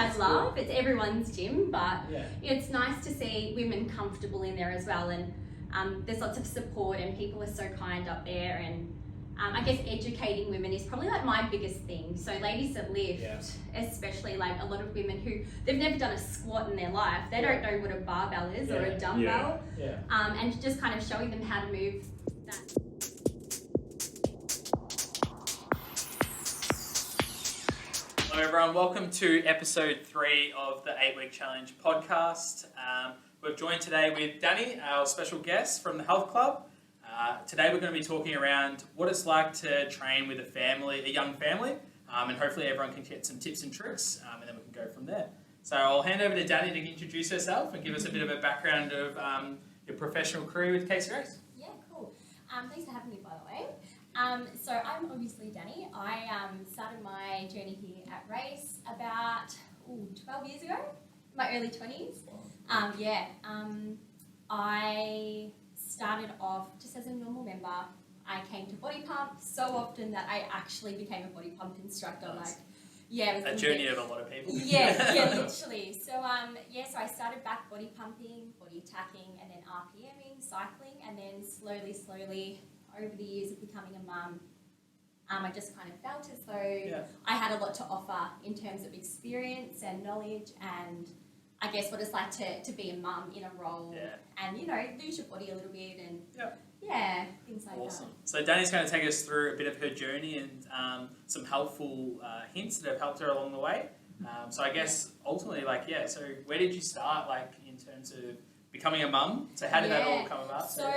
I love. It's everyone's gym, but it's nice to see women comfortable in there as well. And there's lots of support, and people are so kind up there. And I guess educating women is probably like my biggest thing. So ladies that lift, especially like a lot of women who they've never done a squat in their life, they don't know what a barbell is or a dumbbell, and just kind of showing them how to move that. Hello everyone, welcome to episode 3 of the 8-Week Challenge podcast. We're joined today with Dani, our special guest from the Health Club. Today we're going to be talking around what it's like to train with a young family, and hopefully everyone can get some tips and tricks, and then we can go from there. So I'll hand over to Dani to introduce herself and give us a bit of a background of your professional career with Casey Race. Yeah, cool. Thanks for having me, by the way. So I'm obviously Dani. I started my journey here at Race about 12 years ago, my early 20s. I started off just as a normal member. I came to body pump so often that I actually became a body pump instructor. Nice. It was a journey of a lot of people. Literally. So so I started back body pumping, body attacking, and then RPMing, cycling, and then slowly over the years of becoming a mum, I just kind of felt as though I had a lot to offer in terms of experience and knowledge, and I guess what it's like to be a mum in a role and, lose your body a little bit and things like that. Awesome. So Dani's going to take us through a bit of her journey and some helpful hints that have helped her along the way. So I guess ultimately, so where did you start, in terms of becoming a mum? So how did that all come about? So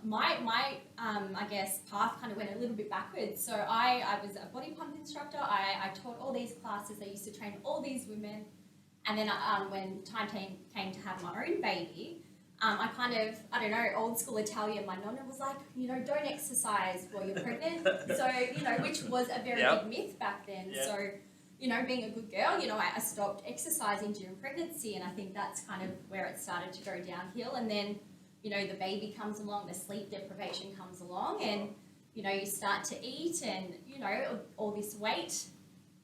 my I guess path kind of went a little bit backwards. So I was a body pump instructor. I taught all these classes. I used to train all these women. And then when time came to have my own baby, I kind of, old school Italian, my nonna was like, don't exercise while you're pregnant. So, which was a very big myth back then. Yeah. So, being a good girl, I stopped exercising during pregnancy, and I think that's kind of where it started to go downhill. And then, the baby comes along, the sleep deprivation comes along, and, you start to eat, and, all this weight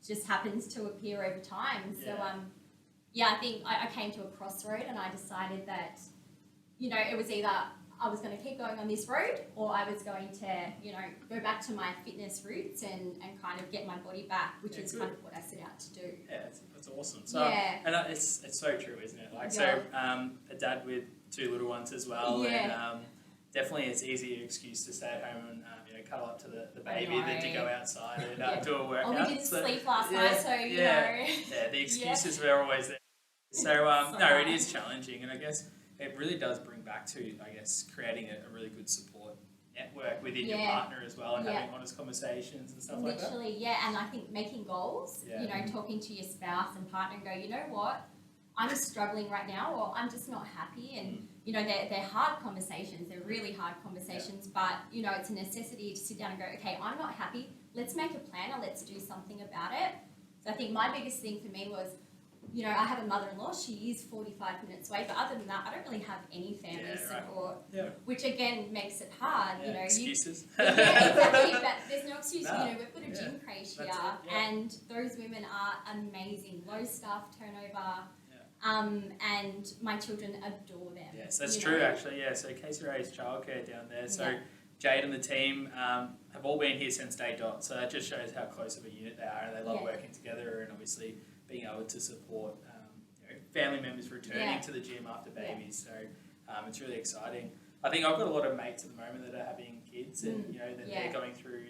just happens to appear over time. So, I think I came to a crossroad, and I decided that, it was either I was going to keep going on this road, or I was going to, go back to my fitness roots and kind of get my body back, which is kind of what I set out to do. Yeah, that's awesome. So, and it's so true, isn't it? A dad with 2 little ones as well, and definitely it's easier excuse to stay at home and cuddle up to the baby than to go outside and do a workout. Oh, we didn't sleep last night, so the excuses were always there. So it is challenging, and I guess it really does bring back to, creating a really good support network within your partner as well, and having honest conversations and stuff like that. Literally, and I think making goals, talking to your spouse and partner and go, you know what, I'm struggling right now, or I'm just not happy, and they're hard conversations, they're really hard conversations, but it's a necessity to sit down and go, okay, I'm not happy, let's make a plan and let's do something about it. So I think my biggest thing for me was, I have a mother-in-law, she is 45 minutes away, but other than that, I don't really have any family support, which again makes it hard, Excuses. Exactly, but there's no excuse, we've got a gym crèche here, and those women are amazing, low staff turnover, and my children adore them. Yes, that's true actually, so Casey Ray's childcare down there, so Jade and the team have all been here since day dot, so that just shows how close of a unit they are, and they love working together, and obviously being able to support family members returning to the gym after babies. So it's really exciting. I think I've got a lot of mates at the moment that are having kids, and that they're going through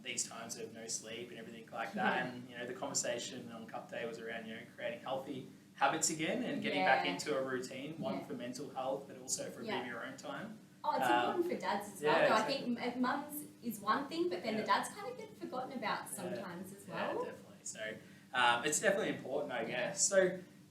these times of no sleep and everything like that. And the conversation on Cup Day was around creating healthy habits again and getting back into a routine. One for mental health, but also for a bit of your own time. Oh, it's important for dads as well. Exactly. I think mums is one thing, but then the dads kind of get forgotten about sometimes as well. Yeah, definitely. So. It's definitely important, I guess. So,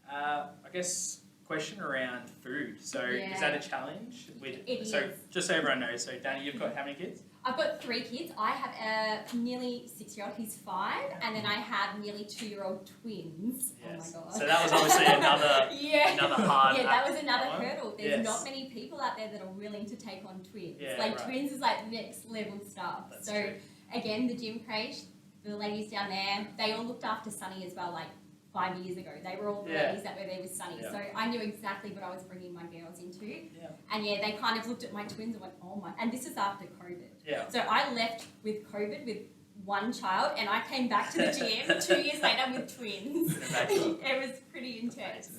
I guess question around food. So, is that a challenge? It is. Just so everyone knows. So, Dani, you've got how many kids? I've got 3 kids. I have a nearly 6-year-old. He's 5, and then I have nearly 2-year-old twins. Yes. Oh my god! So that was obviously another hard. That was another hurdle. There's not many people out there that are willing to take on twins. Twins is next level stuff. That's so true. Again, the gym crèche. The ladies down there, they all looked after Sunny as well, 5 years ago. They were all the ladies that were there with Sunny. So I knew exactly what I was bringing my girls into. And they kind of looked at my twins and went, oh my, and this is after COVID. So I left with COVID with one child and I came back to the gym 2 years later with twins. It was pretty intense.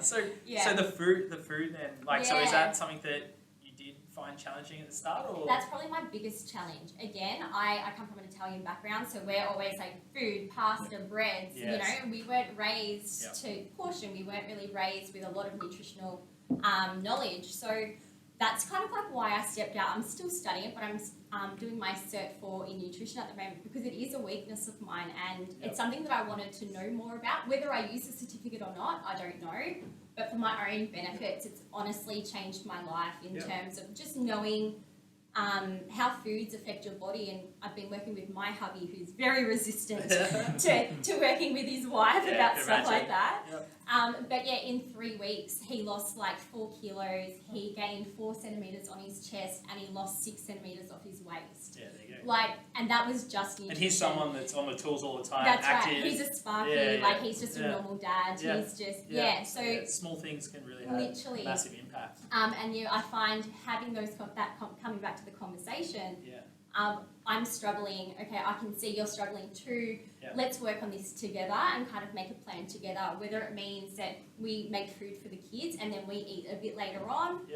So the food then, like, so is that something that you did find challenging at the start, or? That's probably my biggest challenge. Again, I come from an Italian background, so we're always like food, pasta, breads, you know, and we weren't raised to portion. We weren't really raised with a lot of nutritional knowledge. So that's kind of like why I stepped out. I'm still studying, but I'm doing my Cert 4 in nutrition at the moment because it is a weakness of mine, and it's something that I wanted to know more about. Whether I use the certificate or not, I don't know. But for my own benefits, it's honestly changed my life in terms of just knowing how foods affect your body. And I've been working with my hubby, who's very resistant to working with his wife about stuff like that. But in 3 weeks, he lost like 4 kilos. He gained 4 centimeters on his chest, and he lost 6 centimeters off his waist. Yeah, there you go. Like, and that was just nutrition. And he's someone that's on the tools all the time. That's active. right. He's a sparky. Like, he's just a normal dad. He's just So small things can really have a massive impact. And I find having those coming back to the conversation. I'm struggling. Okay, I can see you're struggling too. Let's work on this together and kind of make a plan together. Whether it means that we make food for the kids and then we eat a bit later on.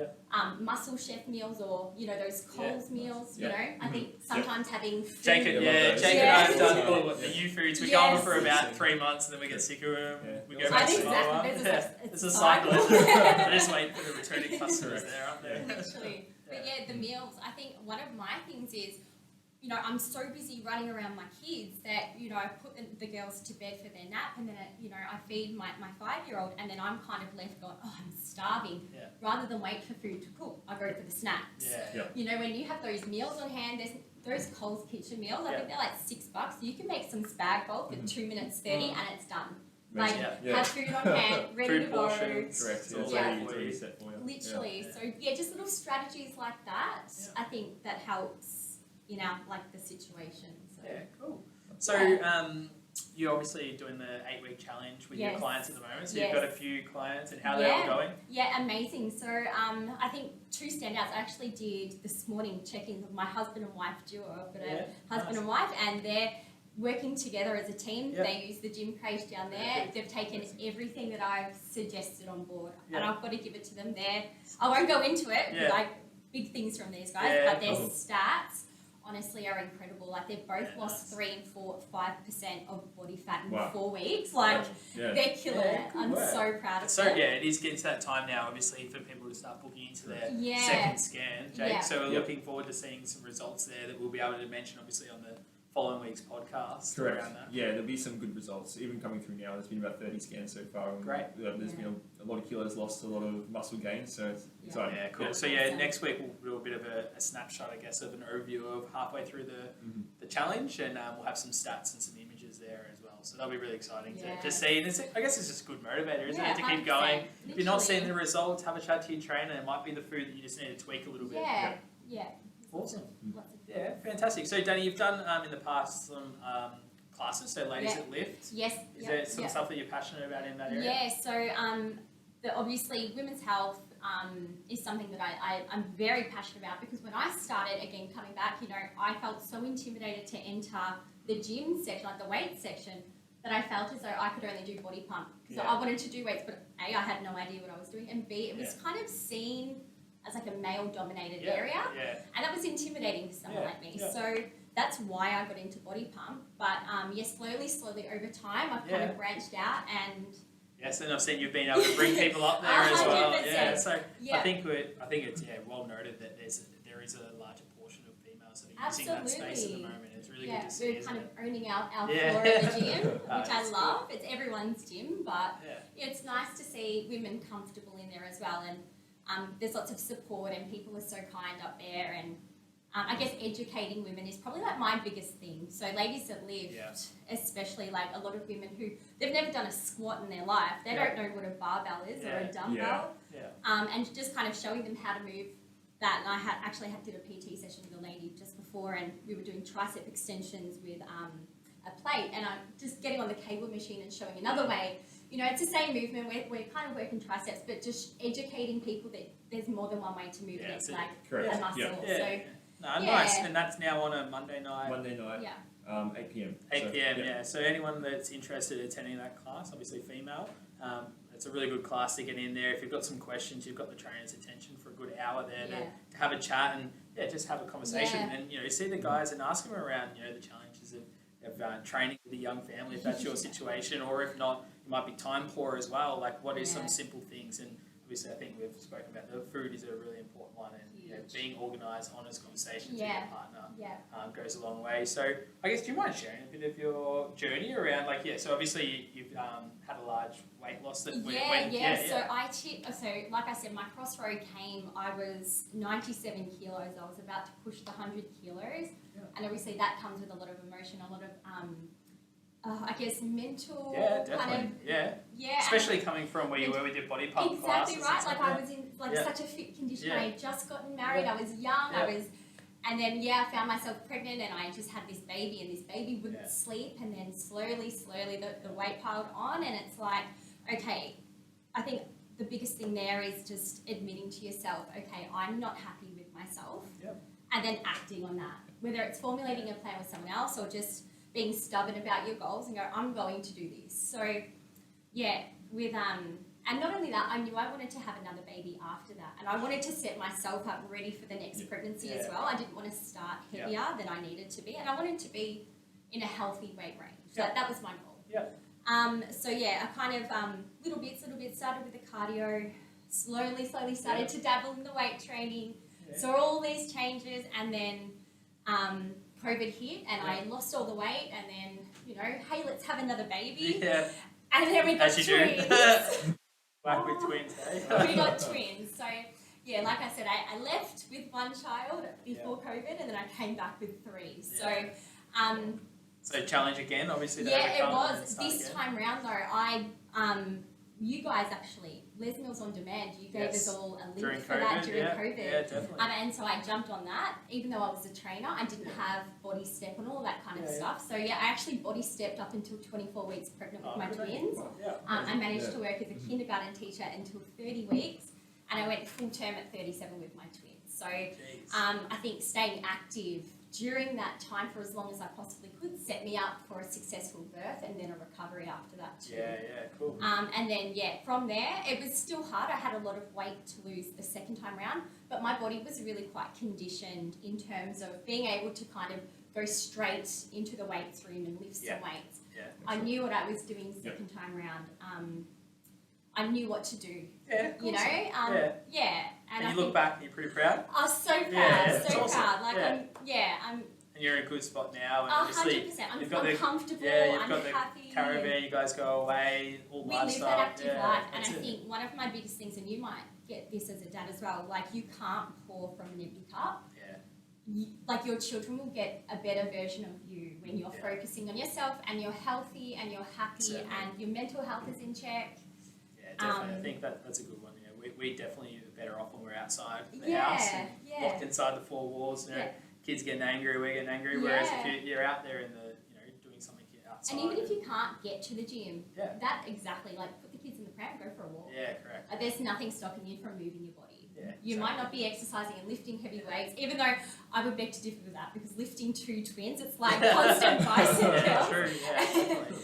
Muscle chef meals, or those Coles meals. You know, I think sometimes having food. Jake and I have done all the new foods. We go on for about 3 months and then we get sick of them. We go back to the It's a cycle. I just wait for the returning customers there, aren't they? Literally. But the meals. I think one of my things is, I'm so busy running around my kids that, I put the girls to bed for their nap, and then, I feed my 5-year-old, and then I'm kind of left going, oh, I'm starving. Rather than wait for food to cook, I go for the snacks. When you have those meals on hand, there's those Coles kitchen meals, I think they're like $6. You can make some spag bol for 2 minutes 30 and it's done. Like, have food on hand, ready to go. Correct. It's already set for you. Literally. So, just little strategies like that, I think that helps in our, the situation. So. Yeah, cool. So, you're obviously doing the 8-week challenge with your clients at the moment. So you've got a few clients, and how are they all going? Yeah, amazing. So I think 2 standouts. I actually did this morning check-ins of my husband and wife duo. I've got a husband and wife, and they're working together as a team. They use the gym page down there. They've taken everything that I've suggested on board, and I've got to give it to them there. I won't go into it, big things from these guys, but their stats honestly are incredible. Like, they've both lost 3 and 5% of body fat in 4 weeks. Like, they're killing it. I'm so proud of them. It is getting to that time now, obviously, for people to start booking into their second scan, Jake. So we're looking forward to seeing some results there that we'll be able to mention, obviously, on the following week's podcast. Correct. Around that. Yeah, there'll be some good results. Even coming through now, there's been about 30 scans so far. And there's been a lot of kilos lost, a lot of muscle gain, so it's exciting. Yeah, cool. So next week we'll do a bit of a snapshot, I guess, of an overview of halfway through the challenge, and we'll have some stats and some images there as well. So that'll be really exciting to see. And I guess it's just a good motivator, isn't it, to keep going. If you're not seeing the results, have a chat to your trainer. It might be the food that you just need to tweak a little bit. Yeah. Awesome. Yeah, fantastic. So, Dani, you've done in the past some classes, so Ladies that Lift. Yes. Is there some stuff that you're passionate about in that area? Yeah, so obviously women's health is something that I'm very passionate about, because when I started, again, coming back, I felt so intimidated to enter the gym section, like the weight section, that I felt as though I could only do body pump. So I wanted to do weights, but A, I had no idea what I was doing, and B, it was kind of seen as like a male-dominated area, and that was intimidating for someone like me. So that's why I got into body pump. But slowly over time, I've kind of branched out, and yes, and I've seen you've been able to bring people up there as well. 100%. Yeah, so I think it's well noted that there is a larger portion of females that are using that space at the moment. It's really good to see. We're kind of owning our floor of the gym, which I love. Cool. It's everyone's gym, but it's nice to see women comfortable in there as well. And there's lots of support, and people are so kind up there, and I guess educating women is probably like my biggest thing. So Ladies that Lift, especially, like a lot of women who, they've never done a squat in their life. They don't know what a barbell is or a dumbbell. And just kind of showing them how to move that. And I actually did a PT session with a lady just before, and we were doing tricep extensions with a a plate, and I'm just getting on the cable machine and showing another way. You know, it's the same movement. We're kind of working triceps, but just educating people that there's more than one way to move, and it's like a muscle. So, nice. And that's now on a Monday night. Yeah. 8 p.m. 8 p.m. Yeah. So anyone that's interested in attending that class, obviously female, it's a really good class to get in there. If you've got some questions, you've got the trainer's attention for a good hour there to have a chat and just have a conversation and see the guys and ask them around the challenges of training with a young family if that's your situation, or if not, you might be time poor as well. Like, what is some simple things? And obviously, I think we've spoken about the food is a really important one, and being organised, honest conversations with your partner goes a long way. So, I guess, do you mind sharing a bit of your journey around, so obviously you've had a large weight loss that So like I said, my crossroad came. I was 97 kilos. I was about to push the 100 kilos, and obviously that comes with a lot of emotion, a lot of I guess mental especially coming from where you were with your body pump classes. Exactly right. Like I was in such a fit condition. I had just gotten married. I was young. And then I found myself pregnant, and I just had this baby, and this baby wouldn't sleep, and then slowly the weight piled on, and it's like, okay, I think the biggest thing there is just admitting to yourself, okay, I'm not happy with myself, and then acting on that, whether it's formulating a plan with someone else or just being stubborn about your goals and go, I'm going to do this. So with and not only that, I knew I wanted to have another baby after that, and I wanted to set myself up ready for the next pregnancy as well. I didn't want to start heavier than I needed to be, and I wanted to be in a healthy weight range. So that was my goal. I kind of little bits started with the cardio, slowly started to dabble in the weight training, saw all these changes, and then COVID hit, and I lost all the weight, and then hey, let's have another baby, and then we got twins. Back with twins, eh? We got twins. So like I said, I left with one child before COVID, and then I came back with 3. So challenge again, obviously. It was. This time round though, you guys actually, Les Mills On Demand, you gave us all a link for that during COVID. Yeah, definitely. And so I jumped on that, even though I was a trainer. I didn't have body step and all that kind of stuff. So I actually body stepped up until 24 weeks pregnant with my twins. I managed to work as a kindergarten teacher until 30 weeks, and I went full term at 37 with my twins. So I think staying active during that time for as long as I possibly could set me up for a successful birth and then a recovery after that too. Cool. And then from there, it was still hard. I had a lot of weight to lose the second time round, but my body was really quite conditioned in terms of being able to kind of go straight into the weights room and lift some weights. I knew what I was doing second time round. I knew what to do. And you look back and you're pretty proud? I was so proud, so awesome. proud. Like, and you're in a good spot now. And 100%. I'm comfortable, I'm happy. Caravan, you guys go away, all we lifestyle. live that active life, and I think one of my biggest things, and you might get this as a dad as well, like you can't pour from an empty cup. Like your children will get a better version of you when you're focusing on yourself and you're healthy and you're happy and your mental health is in check. Definitely. I think that's a good one. We definitely are better off when we're outside the house and locked inside the 4 walls. Kids getting angry, we're getting angry. Whereas if you're out there in the doing something outside. And even if you can't get to the gym, that exactly, like put the kids in the pram, go for a walk. Yeah, correct. There's nothing stopping you from moving your body. You might not be exercising and lifting heavy weights, even though I would beg to differ with that, because lifting 2 twins, it's like constant bicep curls. True. Definitely.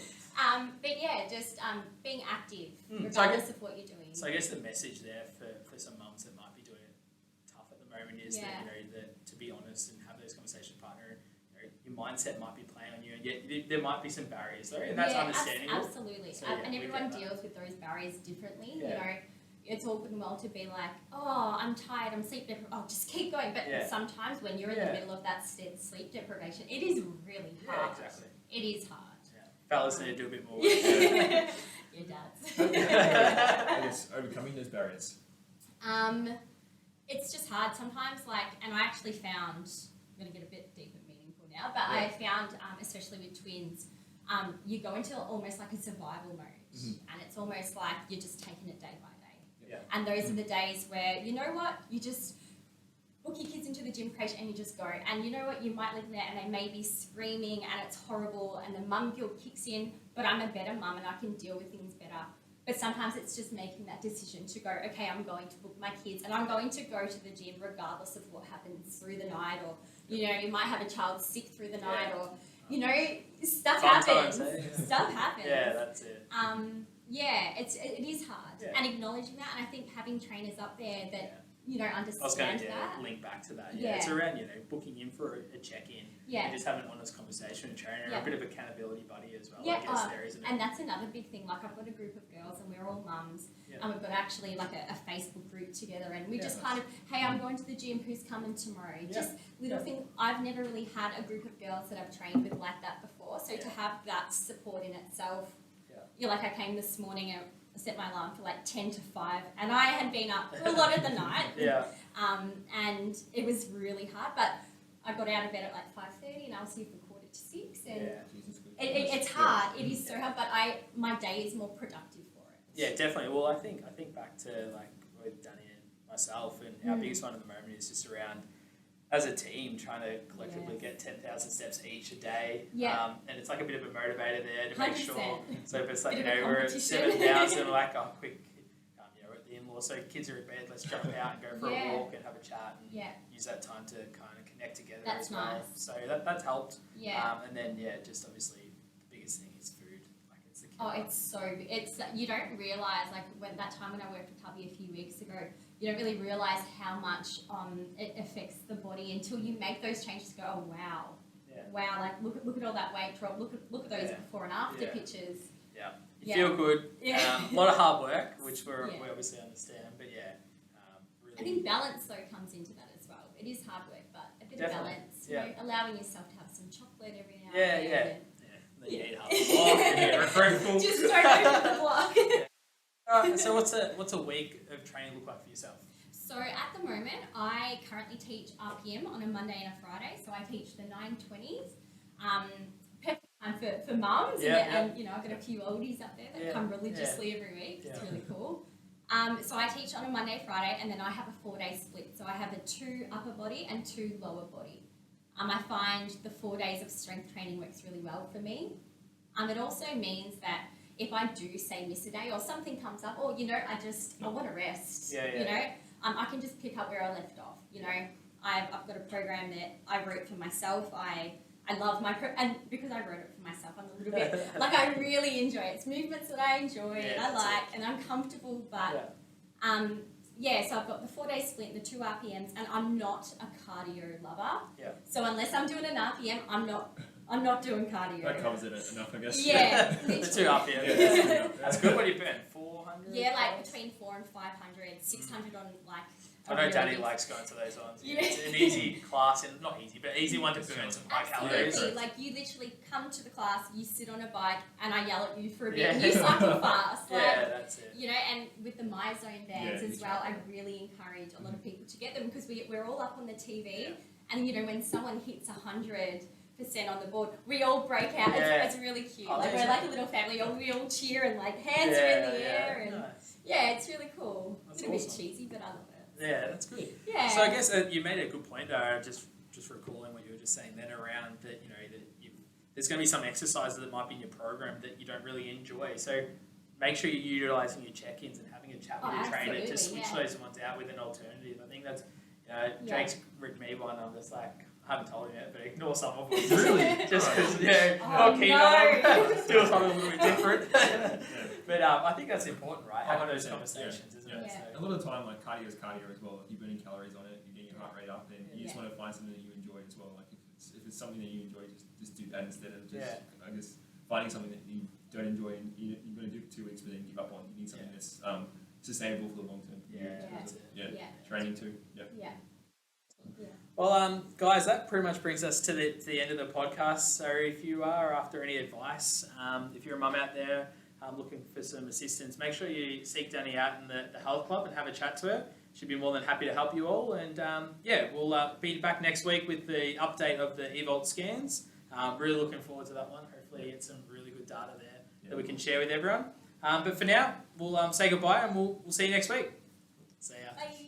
But just being active, regardless of what you're doing. So I guess the message there for some mums that might be doing it tough at the moment is that that to be honest and have those conversations with your partner, your mindset might be playing on you, and yet there might be some barriers though, and that's understandable. Absolutely. So, and everyone deals with those barriers differently. It's all good and well to be like, oh, I'm tired, I'm sleep deprived, oh, just keep going. But sometimes when you're in the middle of that sleep deprivation, it is really hard. Exactly. It is hard. Fellas need to do a bit more. Your dads. I guess overcoming those barriers. It's just hard sometimes. And I actually found, I'm going to get a bit deep and meaningful now, but I found, especially with twins, you go into almost like a survival mode, and it's almost like you're just taking it day by day. And those are the days where, you know what, you just book your kids into the gym crate and you just go. And you know what? You might live in there and they may be screaming and it's horrible and the mum guilt kicks in, but I'm a better mum and I can deal with things better. But sometimes it's just making that decision to go, okay, I'm going to book my kids and I'm going to go to the gym regardless of what happens through the night, or, you know, you might have a child sick through the night, or, you know, stuff happens. Stuff happens. Yeah, that's it. Yeah, it is hard. Yeah. And acknowledging that, and I think having trainers up there that, you know, understand I was going to that. link back to that. Yeah. It's around, you know, booking in for a check-in. Yeah. And just having an honest conversation with a trainer, Yeah. a bit of accountability buddy as well, Yeah, I guess there, isn't it? and that's another big thing. Like, I've got a group of girls and we're all mums, Yeah. and we've got actually like a Facebook group together, and we Yeah, just nice. kind of, hey, I'm going to the gym, who's coming tomorrow? Yeah. Just little things. I've never really had a group of girls that I've trained with like that before, so to have that support in itself, you're like, I came this morning and I set my alarm for like 10 to 5, and I had been up for a lot of the night. Yeah. And it was really hard, but I got out of bed at like 5:30 and I was here for 5:45, and it's hard. It is so hard, but my day is more productive for it. Yeah, definitely. Well, I think back to like with Dani and myself, and our biggest one at the moment is just around as a team trying to collectively get 10,000 steps each a day. Yeah. And it's like a bit of a motivator there to make 100%. sure. So if it's like, Bit you of a know, we're at competition. 7,000, we're like, oh, quick, you know, we're at the in-law, so kids are in bed, let's jump out and go for Yeah. a walk and have a chat and Yeah. use that time to kind of connect together That's as well. nice. So that's helped. Yeah. And then, just obviously the biggest thing is food. Like, it's the Oh, killer. it's so big. It's, you don't realise, like, when that time when I worked with Tubby a few weeks ago, you don't really realise how much it affects the body until you make those changes. Go, oh wow, wow! Like look at all that weight drop. Look at those before and after pictures. Yeah, you feel good. Yeah. A lot of hard work, which we obviously understand, but really. I think balance though comes into that as well. It is hard work, but a bit of balance. You know, allowing yourself to have some chocolate every now and then. Then you eat half the block and you're regretful. Just don't open the block. Alright, so what's a week of training look like for yourself? So at the moment, I currently teach RPM on a Monday and a Friday. So I teach the 920s. Perfect time for mums. And, you know, I've got a few oldies up there that come religiously every week. It's really cool. So I teach on a Monday, Friday, and then I have a 4-day split. So I have a 2 upper body and 2 lower body. I find the 4 days of strength training works really well for me. It also means that if I do say miss a day or something comes up, or, you know, I want to rest, you know, I can just pick up where I left off. You know, I've got a program that I wrote for myself. I love my and because I wrote it for myself, I'm a little bit like, I really enjoy it. It's movements that I enjoy and I like and I'm comfortable, but so I've got the 4-day split and the 2 RPMs, and I'm not a cardio lover. Yeah. So unless I'm doing an RPM, I'm not doing cardio. That covers it enough, I guess. Yeah, the 2 RPMs. Yeah. That's good. What do you burn? 400? Yeah, like between 400 and 500, 600 on like. I know Dani likes going to those ones. Yeah. It's an easy class, and not easy, but easy one to burn some high calories. Absolutely. Like, you literally come to the class, you sit on a bike, and I yell at you for a bit, and you cycle fast. Like, that's it. You know, and with the My Zone bands as well, I really encourage a lot of people to get them, because we're all up on the TV, and you know, when someone hits 100% on the board, we all break out. It's really cute. Like, we're like a little family. We all cheer and like hands are in the air, and it's really cool. It's a bit cheesy, but I love it. Yeah, that's good. Yeah. So I guess you made a good point there, just recalling what you were just saying then around that, you know, that there's going to be some exercises that might be in your program that you don't really enjoy. So make sure you're utilising your check-ins and having a chat with your trainer to switch those ones out with an alternative. I think that's, Jake's written me one, I'm just like, I haven't told him yet, but ignore some of them. Really? Just because, not keen on them. Still something a little bit different. But I think that's important, right? Having those conversations, isn't it? So, a lot of the time, like, cardio is cardio as well. Like, you're burning calories on it, you're getting your heart rate up, and you just want to find something that you enjoy as well. Like, if it's something that you enjoy, just do that instead of just, I guess, finding something that you don't enjoy and you're going to do it for 2 weeks, but then give up on. You need something that's sustainable for the long term. Training too. Well, guys, that pretty much brings us to the end of the podcast. So if you are after any advice, if you're a mum out there looking for some assistance, make sure you seek Dani out in the health club and have a chat to her. She'd be more than happy to help you all. And we'll be back next week with the update of the eVault scans. Really looking forward to that one. Hopefully get some really good data there that we can share with everyone. But for now, we'll say goodbye and we'll see you next week. See ya. Bye.